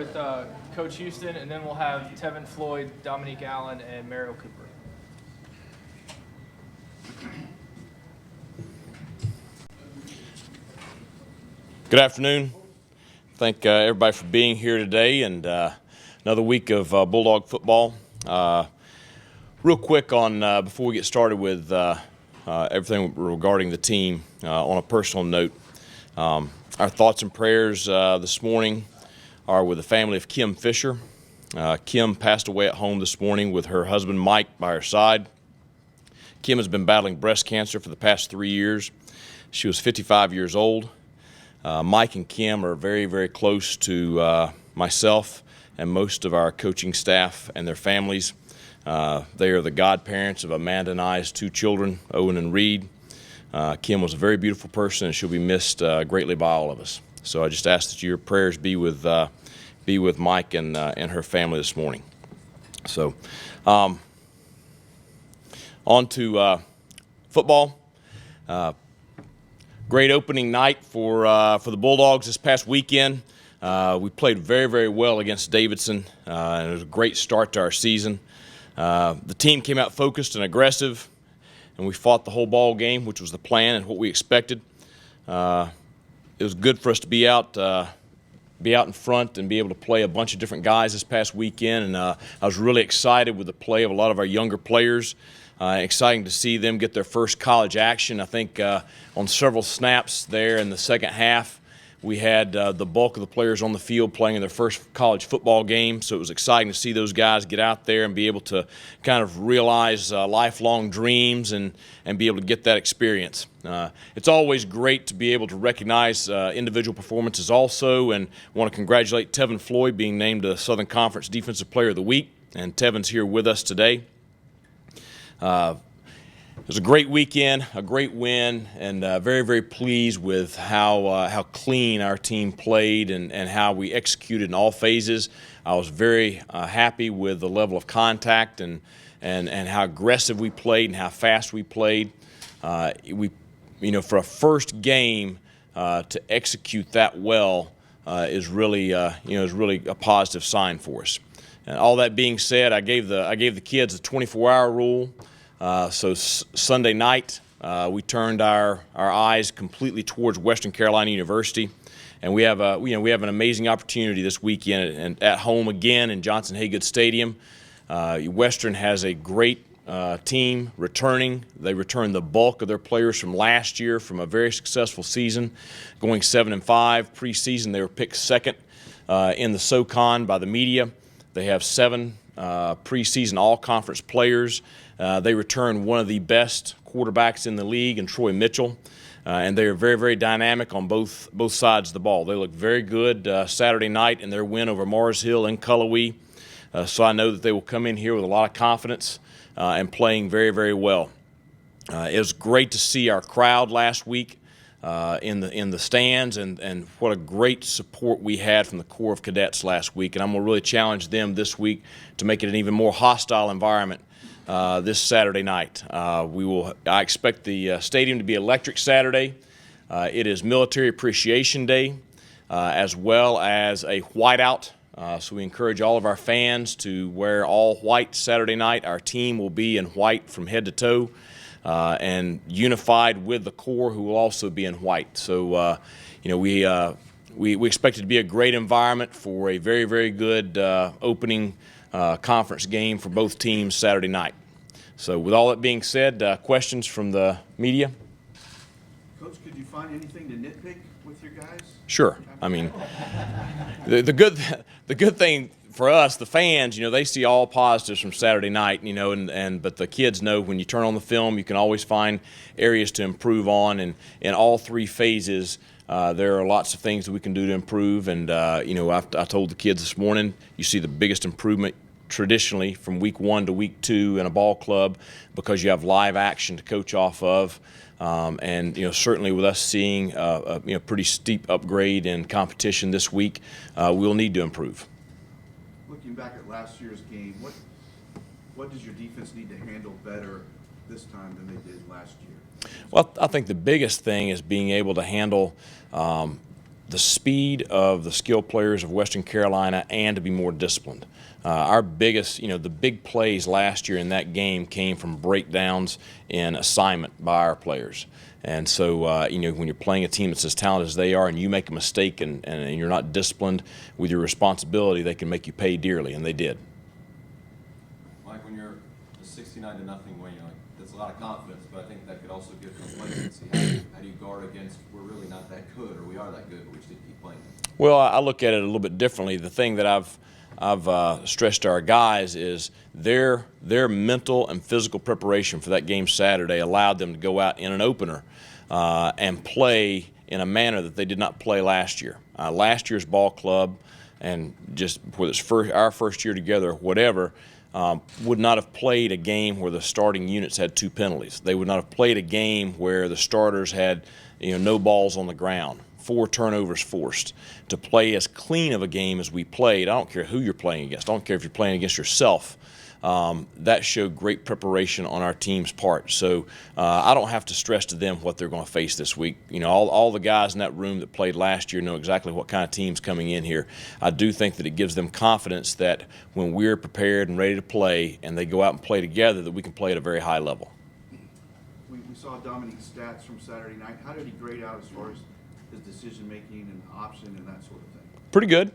With Coach Houston, and then we'll have Tevin Floyd, Dominique Allen, and Mariel Cooper. Good afternoon. Thank everybody for being here today, and another week of Bulldog football. Real quick on before we get started with everything regarding the team, on a personal note, our thoughts and prayers this morning are with the family of Kim Fisher. Kim passed away at home this morning with her husband Mike by her side. Kim has been battling breast cancer for the past 3 years. She was 55 years old. Mike and Kim are very, very close to myself and most of our coaching staff and their families. They are the godparents of Amanda and I's 2 children, Owen and Reed. Kim was a very beautiful person, and she'll be missed greatly by all of us. So I just ask that your prayers be with Mike and her family this morning. So on to football. Great opening night for the Bulldogs this past weekend. We played very, very well against Davidson, and it was a great start to our season. The team came out focused and aggressive, and we fought the whole ball game, which was the plan and what we expected. It was good for us to be out in front and be able to play a bunch of different guys this past weekend, and I was really excited with the play of a lot of our younger players. Exciting to see them get their first college action. I think on several snaps there in the second half, we had the bulk of the players on the field playing in their first college football game, so it was exciting to see those guys get out there and be able to kind of realize lifelong dreams and be able to get that experience. It's always great to be able to recognize individual performances also, and want to congratulate Tevin Floyd being named the Southern Conference Defensive Player of the Week, and Tevin's here with us today. It was a great weekend, a great win, and very, very pleased with how clean our team played and how we executed in all phases. I was very happy with the level of contact and how aggressive we played and how fast we played. For a first game to execute that well is really a positive sign for us. And all that being said, I gave the kids a 24-hour rule. So Sunday night, we turned our eyes completely towards Western Carolina University, and we have an amazing opportunity this weekend and at home again in Johnson Haygood Stadium. Western has a great team returning. They returned the bulk of their players from last year from a very successful season, going 7-5. Preseason, they were picked second in the SoCon by the media. They have 7 preseason all-conference players. They return one of the best quarterbacks in the league in Troy Mitchell, and they are very, very dynamic on both sides of the ball. They look very good Saturday night in their win over Mars Hill and Cullowhee, so I know that they will come in here with a lot of confidence and playing very, very well. It was great to see our crowd last week in the stands, and what a great support we had from the Corps of Cadets last week. And I'm going to really challenge them this week to make it an even more hostile environment this Saturday night. I expect the stadium to be electric Saturday. It is Military Appreciation Day, as well as a whiteout. So we encourage all of our fans to wear all white Saturday night. Our team will be in white from head to toe, and unified with the Corps, who will also be in white. So, we expect it to be a great environment for a very, very good opening conference game for both teams Saturday night. So with all that being said, questions from the media? Coach, could you find anything to nitpick with your guys? Sure. I mean, the good thing for us, the fans, they see all positives from Saturday night, but the kids know when you turn on the film, you can always find areas to improve on, and in all 3 phases, there are lots of things that we can do to improve. And I told the kids this morning, you see the biggest improvement traditionally from week 1 to week 2 in a ball club because you have live action to coach off of. And certainly with us seeing a pretty steep upgrade in competition this week, we'll need to improve. Looking back at last year's game, what does your defense need to handle better this time than they did last year? Well, I think the biggest thing is being able to handle the speed of the skilled players of Western Carolina and to be more disciplined. Our biggest, the big plays last year in that game came from breakdowns in assignment by our players. And so, when you're playing a team that's as talented as they are and you make a mistake and you're not disciplined with your responsibility, they can make you pay dearly, and they did. Mike, when you're a 69-0 win, that's a lot of confidence, but I think that could also give complacency. How do you guard against we're really not that good, or we are that good, but we just need to keep playing? Well, I look at it a little bit differently. The thing that I've stressed to our guys is their mental and physical preparation for that game Saturday allowed them to go out in an opener and play in a manner that they did not play last year. Last year's ball club, and just whether it's our first year together or whatever, would not have played a game where the starting units had 2 penalties. They would not have played a game where the starters had no balls on the ground, 4 turnovers forced. To play as clean of a game as we played, I don't care who you're playing against. I don't care if you're playing against yourself. That showed great preparation on our team's part. So I don't have to stress to them what they're going to face this week. All the guys in that room that played last year know exactly what kind of team's coming in here. I do think that it gives them confidence that when we're prepared and ready to play and they go out and play together, that we can play at a very high level. We saw Dominique's stats from Saturday night. How did he grade out as far as his decision-making and option and that sort of thing? Pretty good.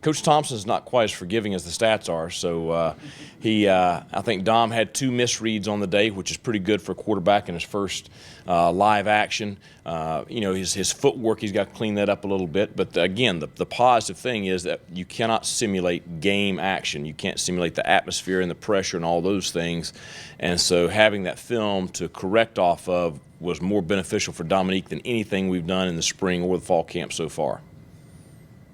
Coach Thompson's not quite as forgiving as the stats are, so I think Dom had 2 misreads on the day, which is pretty good for a quarterback in his first live action. His footwork, he's got to clean that up a little bit. But again, the positive thing is that you cannot simulate game action. You can't simulate the atmosphere and the pressure and all those things. And so having that film to correct off of was more beneficial for Dominique than anything we've done in the spring or the fall camp so far.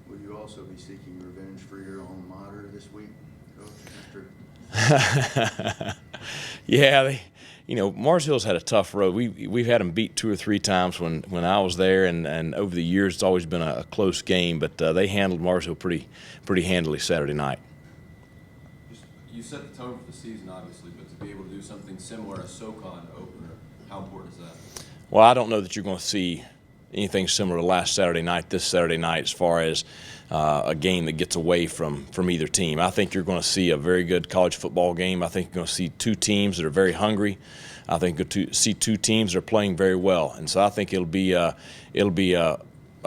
Will you also be seeking revenge for your alma mater this week, Coach? Yeah, Mars Hill's had a tough road. We've had them beat 2 or 3 times when I was there, and over the years it's always been a close game. But they handled Mars Hill pretty handily Saturday night. You set the tone for the season, obviously, but to be able to do something similar as SoCon opener, how important is that? Well, I don't know that you're going to see anything similar to last Saturday night, this Saturday night, as far as a game that gets away from either team. I think you're going to see a very good college football game. I think you're going to see 2 teams that are very hungry. I think you're going to see 2 teams that are playing very well, and so I think it'll be a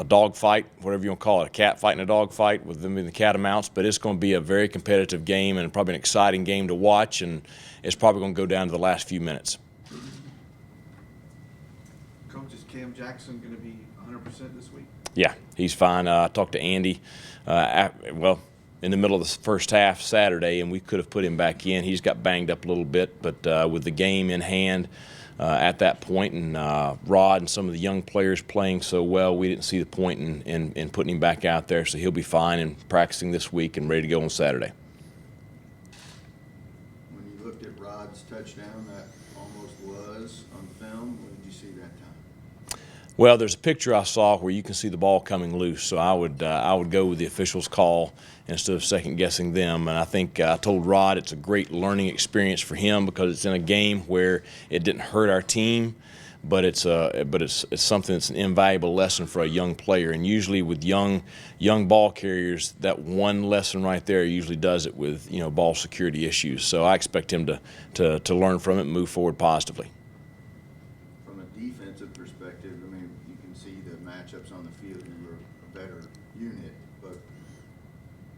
dog fight, whatever you want to call it, a cat fight and a dog fight with them in the catamounts. But it's going to be a very competitive game and probably an exciting game to watch, and it's probably going to go down to the last few minutes. Coach, is Cam Jackson going to be 100% this week? Yeah, he's fine. I talked to Andy, in the middle of the first half Saturday, and we could have put him back in. He's got banged up a little bit, but with the game in hand at that point, and Rod and some of the young players playing so well, we didn't see the point in putting him back out there. So he'll be fine and practicing this week and ready to go on Saturday. When you looked at Rod's touchdown, that almost was on film. What did you see that time? Well, there's a picture I saw where you can see the ball coming loose, so I would go with the officials' call instead of second-guessing them. And I think I told Rod it's a great learning experience for him because it's in a game where it didn't hurt our team, but it's something that's an invaluable lesson for a young player. And usually with young ball carriers, that one lesson right there usually does it with ball security issues. So I expect him to learn from it and move forward positively. From a defensive perspective, I mean, you can see the matchups on the field. You were a better unit, but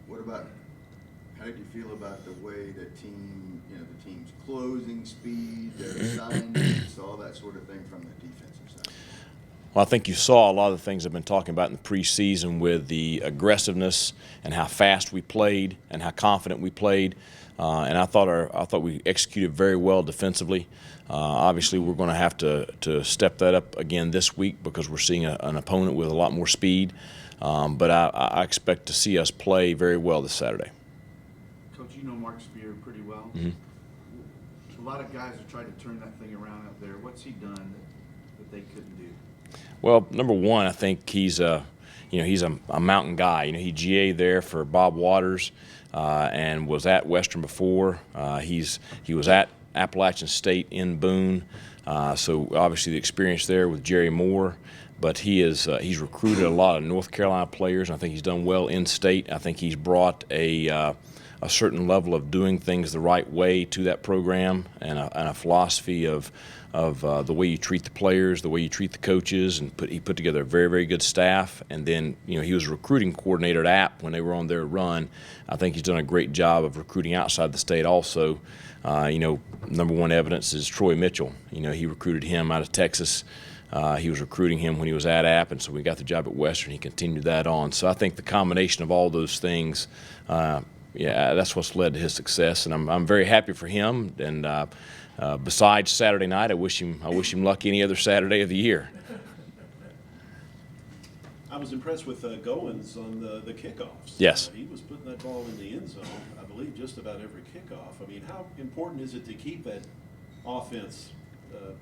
what about, how did you feel about the way the team's closing speed, their assignments, all that sort of thing from the defensive side? Well, I think you saw a lot of the things I've been talking about in the preseason with the aggressiveness and how fast we played and how confident we played. And I thought we executed very well defensively. Obviously, we're going to have to step that up again this week because we're seeing an opponent with a lot more speed. But I expect to see us play very well this Saturday. Coach, you know Mark Spear pretty well. Mm-hmm. A lot of guys have tried to turn that thing around out there. What's he done that they couldn't do? Well, number one, I think he's a mountain guy. He GA'd there for Bob Waters and was at Western before. He was at Appalachian State in Boone. So obviously the experience there with Jerry Moore. but he's recruited a lot of North Carolina players. And I think he's done well in state. I think he's brought a certain level of doing things the right way to that program, and a philosophy of the way you treat the players, the way you treat the coaches, and he put together a very, very good staff. And then, he was a recruiting coordinator at App when they were on their run. I think he's done a great job of recruiting outside the state also. Number one evidence is Troy Mitchell. He recruited him out of Texas. He was recruiting him when he was at App, and so we got the job at Western. He continued that on. So I think the combination of all those things, that's what's led to his success, and I'm very happy for him. And besides Saturday night, I wish him luck any other Saturday of the year. I was impressed with Goins on the kickoffs. Yes. He was putting that ball in the end zone, I believe, just about every kickoff. I mean, how important is it to keep that offense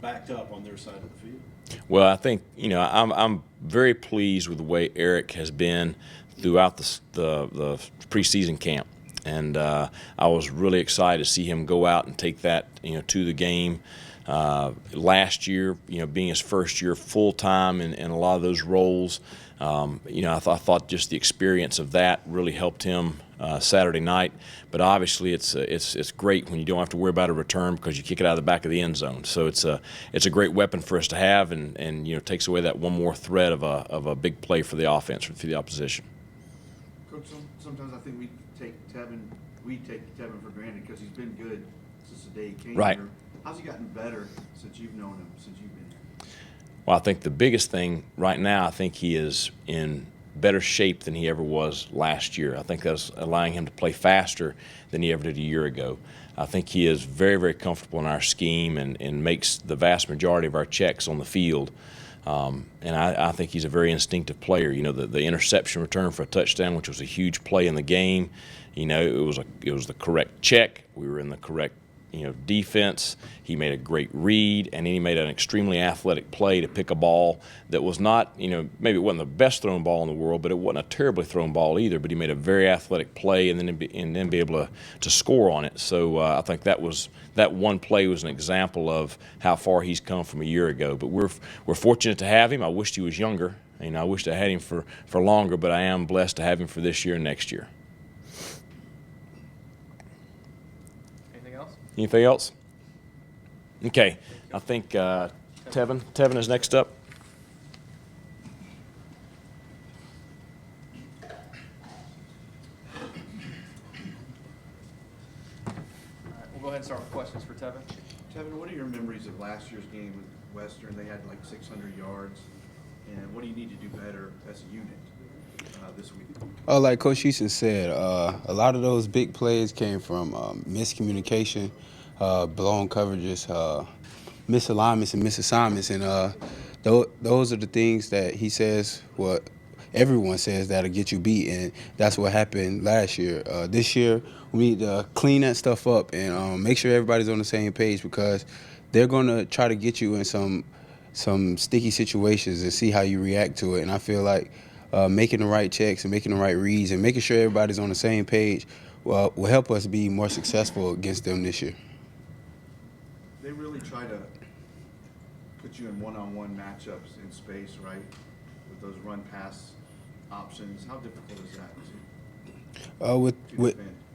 backed up on their side of the field? Well, I think I'm very pleased with the way Eric has been throughout the preseason camp, and I was really excited to see him go out and take that to the game. Last year, being his first year full time in a lot of those roles, I thought just the experience of that really helped him Saturday night. But obviously, it's great when you don't have to worry about a return because you kick it out of the back of the end zone. So it's a great weapon for us to have, and takes away that one more threat of a big play for the offense for the opposition. Coach, sometimes I think we take Tevin for granted because he's been good since the day he came Right. here. How's he gotten better since you've known him, since you've been here? Well, I think the biggest thing right now, I think he is in better shape than he ever was last year. I think that's allowing him to play faster than he ever did a year ago. I think he is very, very comfortable in our scheme and makes the vast majority of our checks on the field. And I think he's a very instinctive player. The interception return for a touchdown, which was a huge play in the game. It was the correct check. We were in the correct defense. He made a great read, and then he made an extremely athletic play to pick a ball that was not, maybe it wasn't the best thrown ball in the world, but it wasn't a terribly thrown ball either. But he made a very athletic play, and then be able to score on it. So I think that one play was an example of how far he's come from a year ago. But we're fortunate to have him. I wished he was younger. I wished I had him for longer, but I am blessed to have him for this year and next year. Anything else? Okay, I think Tevin is next up. All right, we'll go ahead and start with questions for Tevin. Tevin, what are your memories of last year's game with Western? They had like 600 yards. And what do you need to do better as a unit this week? Like Coach Houston said, a lot of those big plays came from miscommunication, blown coverages, misalignments and misassignments. And those are the things that he says, what everyone says, that'll get you beat. And that's what happened last year. This year, we need to clean that stuff up and make sure everybody's on the same page, because they're going to try to get you in some sticky situations and see how you react to it. And I feel like making the right checks and making the right reads and making sure everybody's on the same page will help us be more successful against them this year. They really try to put you in one-on-one matchups in space, right? With those run-pass options. How difficult is that to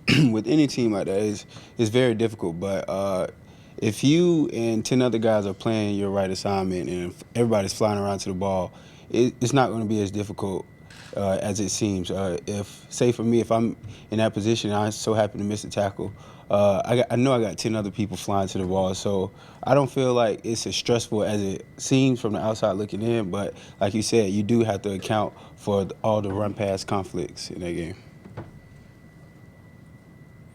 defend? With any team like that, it's very difficult. But if you and 10 other guys are playing your right assignment and everybody's flying around to the ball, it's not going to be as difficult as it seems. Say for me, if I'm in that position and I so happen to miss a tackle, I know I got 10 other people flying to the ball, so I don't feel like it's as stressful as it seems from the outside looking in. But like you said, you do have to account for all the run-pass conflicts in that game.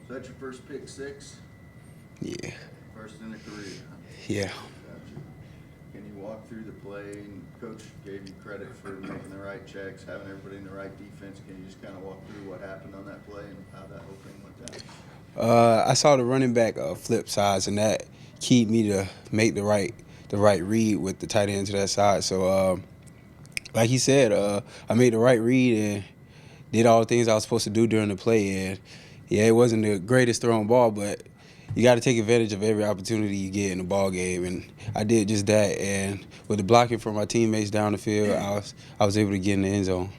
Is that your first pick six? Yeah. First in a career, huh? Yeah. Gotcha. Can you walk through the play? And Coach gave you credit for making the right checks, having everybody in the right defense. Can you just kind of walk through what happened on that play and how that whole thing went down? I saw the running back flip sides, and that keyed me to make the right read with the tight end to that side. So, like he said, I made the right read and did all the things I was supposed to do during the play. And yeah, it wasn't the greatest thrown ball, but you got to take advantage of every opportunity you get in the ball game, and I did just that. And with the blocking from my teammates down the field, I was able to get in the end zone.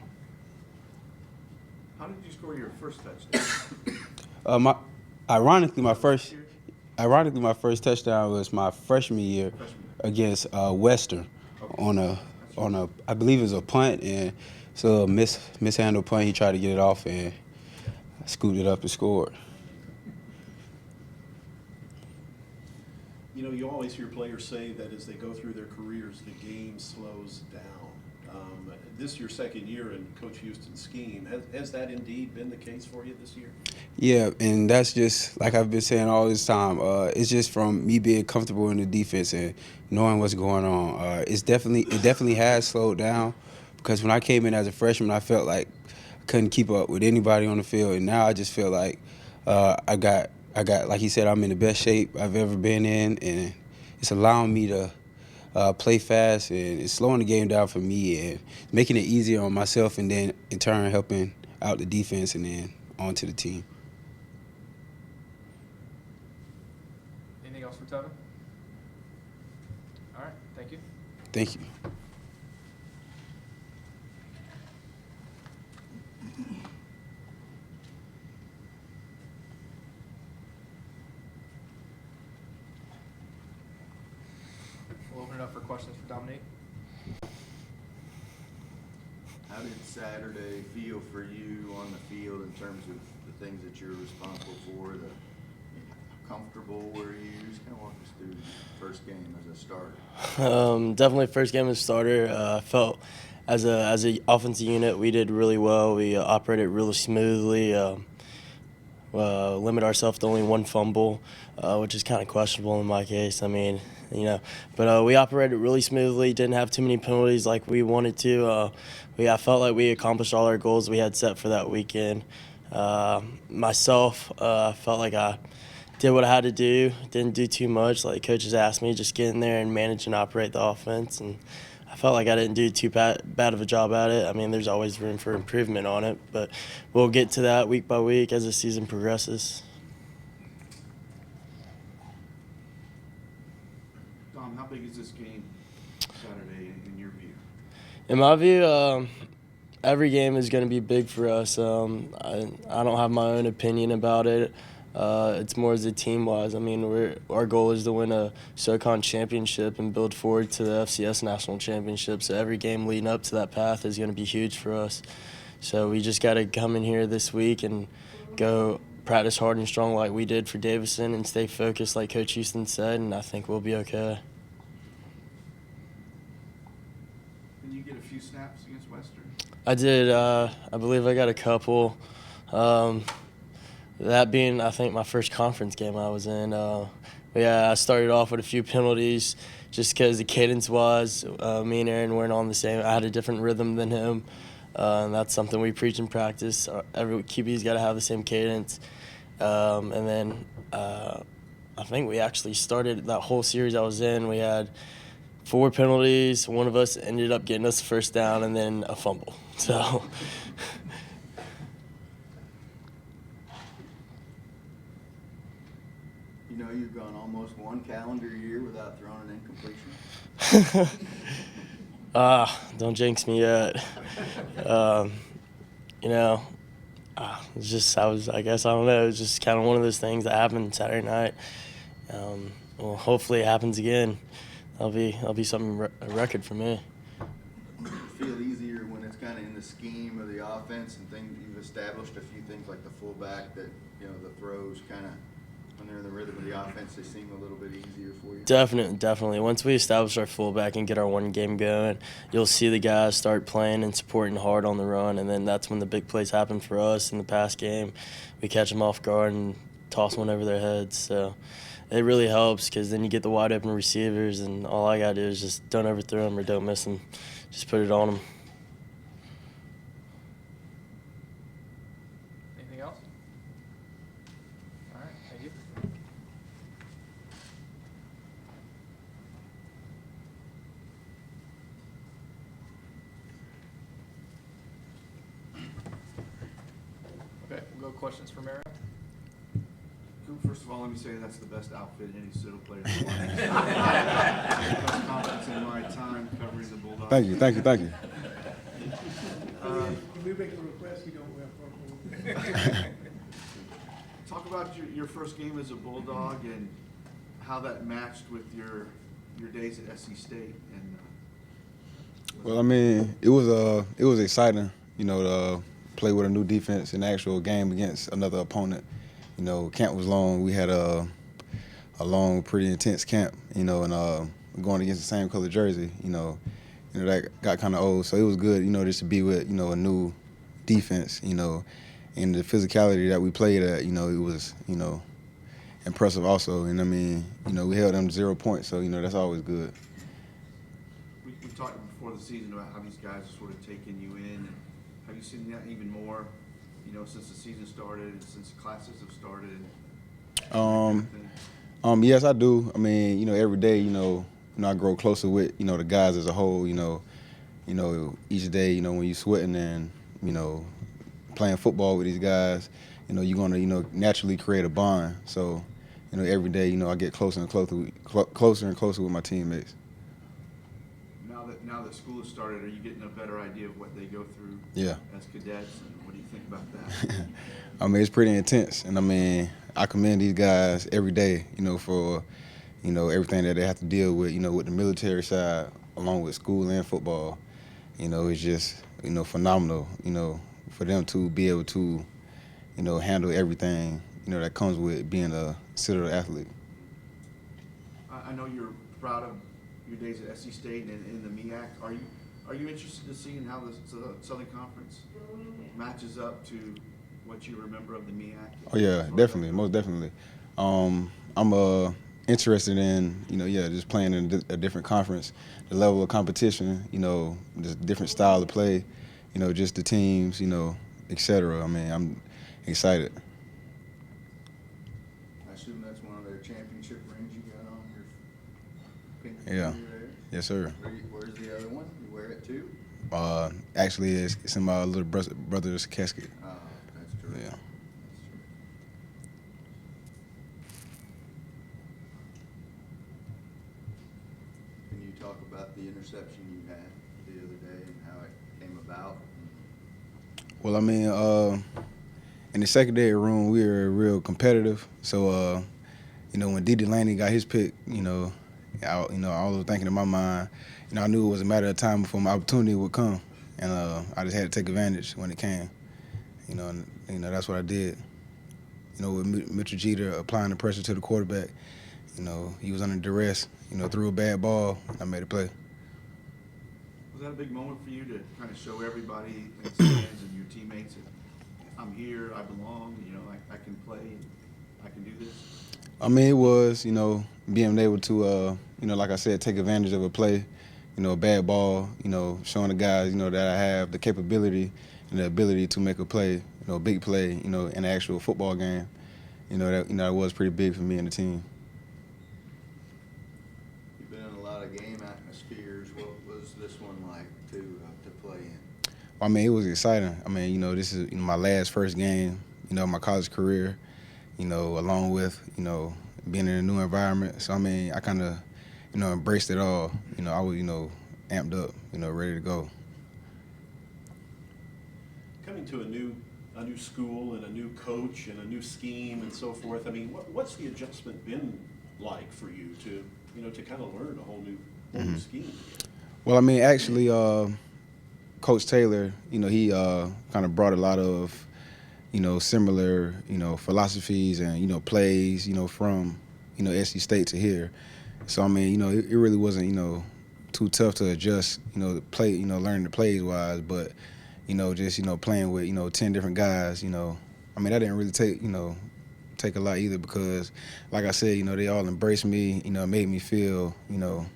How did you score your first touchdown? Ironically, my first touchdown was my freshman year against Western on a I believe it was a punt, and so a mishandled punt. He tried to get it off, and I scooped it up and scored. You know, you always hear players say that as they go through their careers, the game slows down. This is your second year in Coach Houston's scheme. Has that indeed been the case for you this year? Yeah, and that's just like I've been saying all this time. It's just from me being comfortable in the defense and knowing what's going on. It definitely has slowed down because when I came in as a freshman, I felt like I couldn't keep up with anybody on the field, and now I just feel like I got like he said, I'm in the best shape I've ever been in, and it's allowing me to play fast, and it's slowing the game down for me and making it easier on myself, and then in turn helping out the defense and then onto the team. Anything else for Tevin? All right, thank you. Thank you. We'll open it up for questions for Dominique. How did Saturday feel for you on the field in terms of the things that you're responsible for? How comfortable were you? Just kind of walk us through the first game as a starter. Definitely first game as a starter. I felt as a offensive unit we did really well. We operated really smoothly. Limit ourselves to only one fumble, which is kind of questionable in my case. I mean, but we operated really smoothly. Didn't have too many penalties like we wanted to. I felt like we accomplished all our goals we had set for that weekend. Myself, I felt like I did what I had to do. Didn't do too much. Like coaches asked me, just get in there and manage and operate the offense. And I felt like I didn't do too bad of a job at it. I mean, there's always room for improvement on it, but we'll get to that week by week as the season progresses. Dom, how big is this game Saturday in your view? In my view, every game is going to be big for us. I don't have my own opinion about it. It's more as a team-wise. I mean, our goal is to win a SoCon championship and build forward to the FCS national championship. So every game leading up to that path is going to be huge for us. So we just got to come in here this week and go practice hard and strong like we did for Davison and stay focused like Coach Houston said, and I think we'll be okay. Did you get a few snaps against Western? I did. I believe I got a couple. That being, I think, my first conference game I was in. I started off with a few penalties just because the cadence-wise, me and Aaron weren't on the same. I had a different rhythm than him, and that's something we preach in practice. Every QB's got to have the same cadence. And then I think we actually started that whole series I was in. We had 4 penalties. One of us ended up getting us the first down and then a fumble. So. You know, you've gone almost one calendar year without throwing an incompletion. Don't jinx me yet. It's just I guess I don't know. It's just kind of one of those things that happened Saturday night. Well, hopefully it happens again. That'll be something a record for me. Feel easier when it's kind of in the scheme of the offense and things you've established a few things like the fullback that the throws kind of. When they're in the rhythm of the offense, they seem a little bit easier for you. Definitely. Once we establish our fullback and get our one game going, you'll see the guys start playing and supporting hard on the run, and then that's when the big plays happen for us. In the past game, we catch them off guard and toss one over their heads. So it really helps because then you get the wide open receivers, and all I got to do is just don't overthrow them or don't miss them. Just put it on them. Anything else? All right, thank you. Okay, we'll go questions for Mary. First of all, let me say that's the best outfit any Citadel player has worn. Best confidence in my time covering the Bulldogs. Thank you, thank you, thank you. If we make a request, you don't wear purple. Talk about your first game as a Bulldog and how that matched with your days at SC State. And Well, I mean, it was exciting, you know, to play with a new defense in the actual game against another opponent. You know, camp was long. We had a long, pretty intense camp, you know, and going against the same color jersey, you know, that got kind of old. So it was good, you know, just to be with, you know, a new defense, you know, and the physicality that we played at, you know, it was, you know, impressive also. And I mean, you know, we held them to 0 points, so, you know, that's always good. we talked before the season about how these guys are sort of taking you in. And have you seen that even more, you know, since the season started and since classes have started? Yes, I do. I mean, you know, every day, you know, I grow closer with, you know, the guys as a whole. You know, each day, you know, when you're sweating and, you know, playing football with these guys, you know, you're gonna, you know, naturally create a bond. So, you know, every day, you know, I get closer and closer with my teammates. Now that school has started, are you getting a better idea of what they go through Yeah. as cadets, and what do you think about that? I mean, it's pretty intense, and I mean, I commend these guys every day, you know, for, you know, everything that they have to deal with, you know, with the military side, along with school and football. You know, it's just, you know, phenomenal, you know, for them to be able to, you know, handle everything, you know, that comes with being a Citadel athlete. I know you're proud of your days at SC State and in the MEAC. Are you interested in seeing how the Southern Conference matches up to what you remember of the MEAC? Oh yeah, definitely, most definitely. I'm interested in, you know, yeah, just playing in a different conference, the level of competition, you know, just different style of play, you know, just the teams, you know, etc. I mean, I'm excited. I assume that's one of their championship rings you got on your finger Yeah. there? Yes, sir. Where's the other one? You wear it too? Actually, it's in my little brother's casket. That's true. Yeah. Can you talk about the interception you had the other day and how it came about? Well, I mean, in the secondary room, we were real competitive. So, you know, when D. Delaney got his pick, you know, I was thinking in my mind, you know, I knew it was a matter of time before my opportunity would come, and I just had to take advantage when it came. You know, and that's what I did. You know, with Mitchell Jeter applying the pressure to the quarterback, you know, he was under duress. You know, threw a bad ball, and I made a play. Was that a big moment for you to kind of show everybody in the stands and your teammates that I'm here, I belong, you know, I can play, I can do this? I mean, it was, you know, being able to, you know, like I said, take advantage of a play, you know, a bad ball, you know, showing the guys, you know, that I have the capability and the ability to make a play, you know, a big play, you know, in an actual football game. You know, that was pretty big for me and the team. You've been in a lot of game atmospheres. What was this one like to play in? I mean, it was exciting. I mean, you know, this is, you know, my first game, you know, of my college career, you know, along with, you know, being in a new environment. So, I mean, I kind of, you know, embraced it all. You know, I was, you know, amped up, you know, ready to go. Coming to a new school and a new coach and a new scheme and so forth, I mean, what's the adjustment been like for you to, you know, to kind of learn a whole new scheme? Well, I mean, actually, Coach Taylor, you know, he kind of brought a lot of, you know, similar, you know, philosophies and, you know, plays, you know, from, you know, SC State to here. So, I mean, you know, it really wasn't, you know, too tough to adjust, you know, the play, you know, learning the plays wise, but, you know, just, you know, playing with, you know, 10 different guys, you know, I mean, that didn't really take a lot either because, like I said, you know, they all embraced me, you know, made me feel, you know,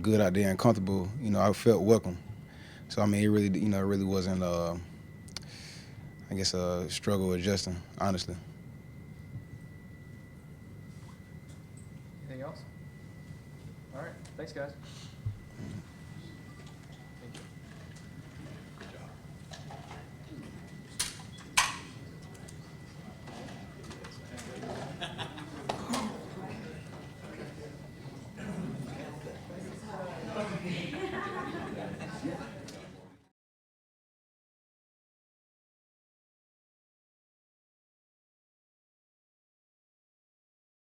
good out there and comfortable. You know, I felt welcome. So, I mean, it really, you know, it really wasn't, I guess, a struggle adjusting, honestly. Anything else? All right, thanks, guys.